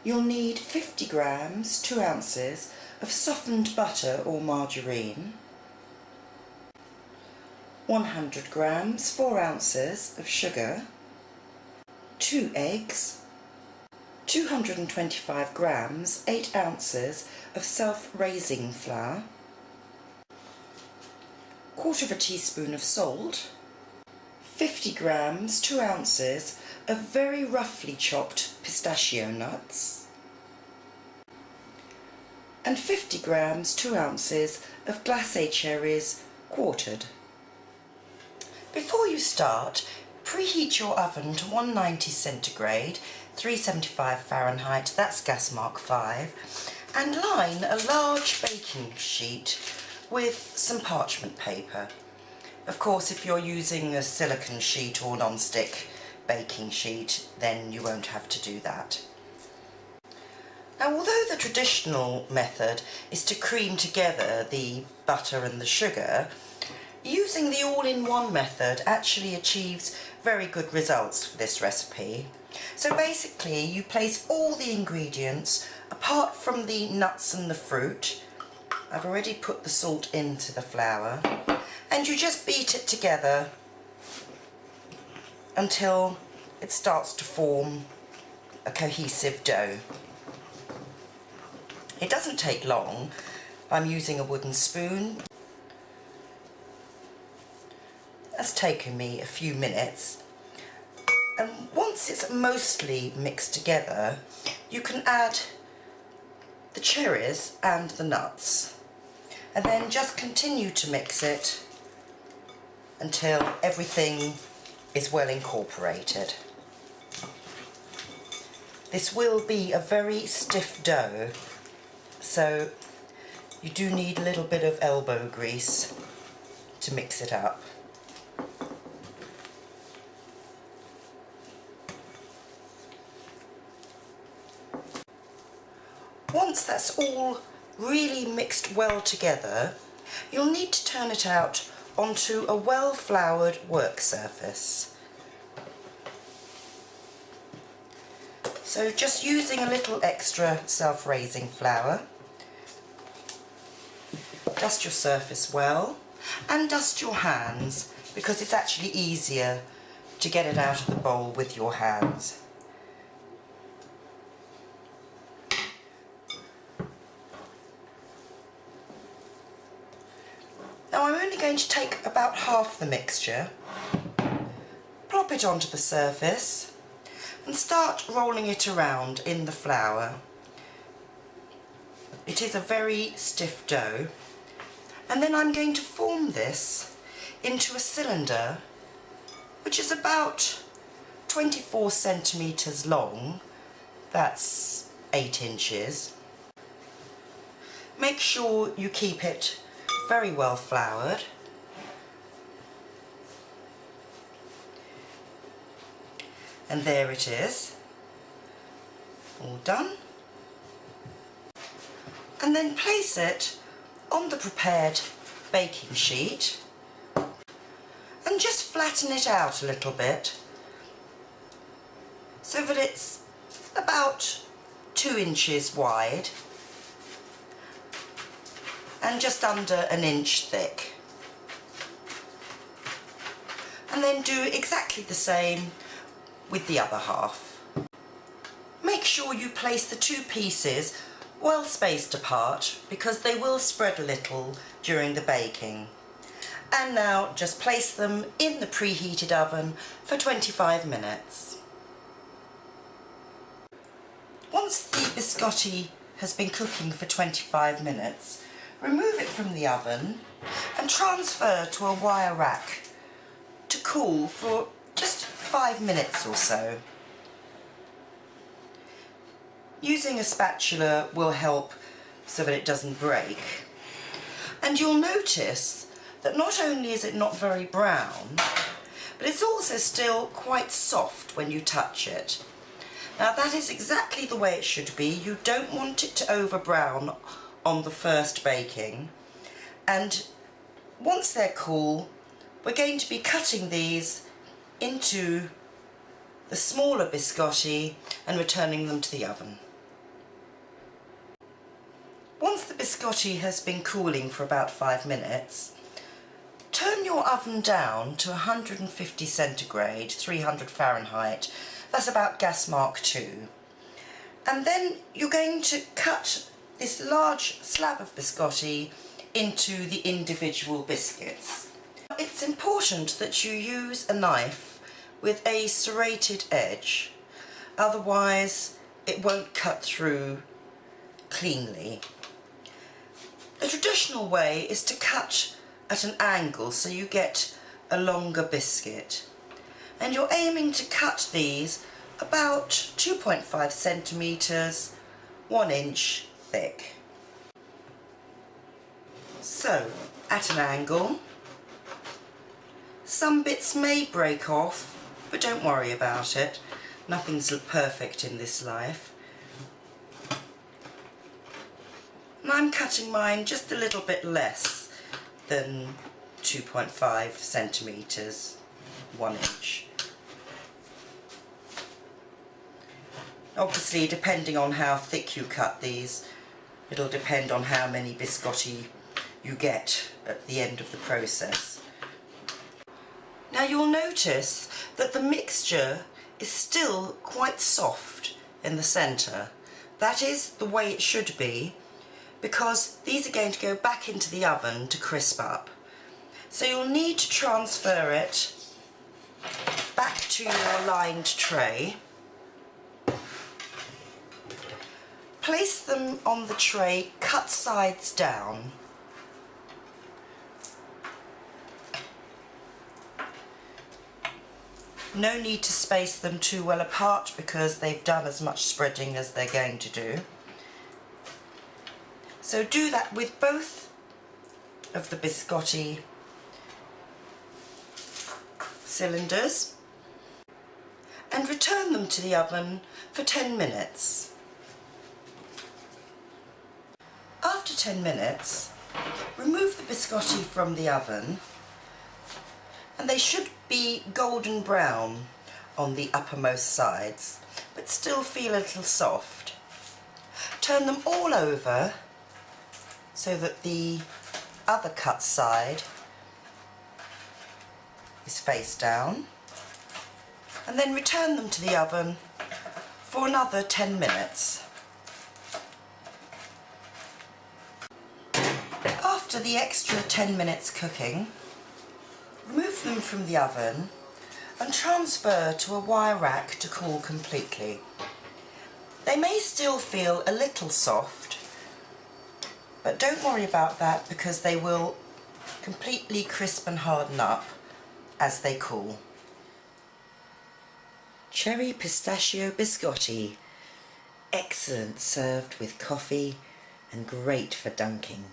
you'll need 50 grams, 2 ounces of softened butter or margarine, 100 grams, 4 ounces of sugar, 2 eggs, 225 grams, 8 ounces of self-raising flour, 1/4 teaspoon of salt, 50 grams, 2 ounces of very roughly chopped pistachio nuts, and 50 grams, 2 ounces of glacé cherries quartered. Before you start, preheat your oven to 190 centigrade, 375 Fahrenheit, that's gas mark 5, and line a large baking sheet with some parchment paper. Of course, if you're using a silicone sheet or non-stick baking sheet, then you won't have to do that. Now, although the traditional method is to cream together the butter and the sugar, using the all-in-one method actually achieves very good results for this recipe. So basically, you place all the ingredients apart from the nuts and the fruit. I've already put the salt into the flour, and you just beat it together until it starts to form a cohesive dough. It doesn't take long. I'm using a wooden spoon. That's taken me a few minutes, and once it's mostly mixed together, you can add the cherries and the nuts, and then just continue to mix it until everything is well incorporated. This will be a very stiff dough, so you do need a little bit of elbow grease to mix it up. Once that's all really mixed well together, you'll need to turn it out onto a well-floured work surface. So just using a little extra self-raising flour, dust your surface well, and dust your hands, because it's actually easier to get it out of the bowl with your hands. Now I'm only going to take about half the mixture, plop it onto the surface, and start rolling it around in the flour. It is a very stiff dough, and then I'm going to form this into a cylinder which is about 24 centimetres long, that's 8 inches. Make sure you keep it very well floured. And there it is, all done. And then place it on the prepared baking sheet and just flatten it out a little bit so that it's about 2 inches wide and just under 1 inch thick. And then do exactly the same with the other half. Make sure you place the 2 pieces well spaced apart, because they will spread a little during the baking. And now just place them in the preheated oven for 25 minutes. Once the biscotti has been cooking for 25 minutes, remove it from the oven and transfer to a wire rack to cool for just 5 minutes or so. Using a spatula will help so that it doesn't break. And you'll notice that not only is it not very brown, but it's also still quite soft when you touch it. Now that is exactly the way it should be. You don't want it to over brown on the first baking. And once they're cool, we're going to be cutting these into the smaller biscotti and returning them to the oven. Once the biscotti has been cooling for about 5 minutes, turn your oven down to 150 centigrade, 300 Fahrenheit. That's about gas mark 2. And then you're going to cut this large slab of biscotti into the individual biscuits. It's important that you use a knife with a serrated edge, otherwise it won't cut through cleanly. The traditional way is to cut at an angle so you get a longer biscuit, and you're aiming to cut these about 2.5 centimetres, 1 inch thick. So, at an angle, some bits may break off, but don't worry about it. Nothing's perfect in this life. And I'm cutting mine just a little bit less than 2.5 centimetres, 1 inch. Obviously, depending on how thick you cut these, it'll depend on how many biscotti you get at the end of the process. Now you'll notice that the mixture is still quite soft in the centre. That is the way it should be, because these are going to go back into the oven to crisp up. So you'll need to transfer it back to your lined tray. Place them on the tray, cut sides down. No need to space them too well apart because they've done as much spreading as they're going to do. So do that with both of the biscotti cylinders and return them to the oven for 10 minutes. After 10 minutes, remove the biscotti from the oven, and they should be golden brown on the uppermost sides, but still feel a little soft. Turn them all over so that the other cut side is face down, and then return them to the oven for another 10 minutes. After the extra 10 minutes cooking, remove them from the oven and transfer to a wire rack to cool completely. They may still feel a little soft, but don't worry about that because they will completely crisp and harden up as they cool. Cherry pistachio biscotti. Excellent served with coffee and great for dunking.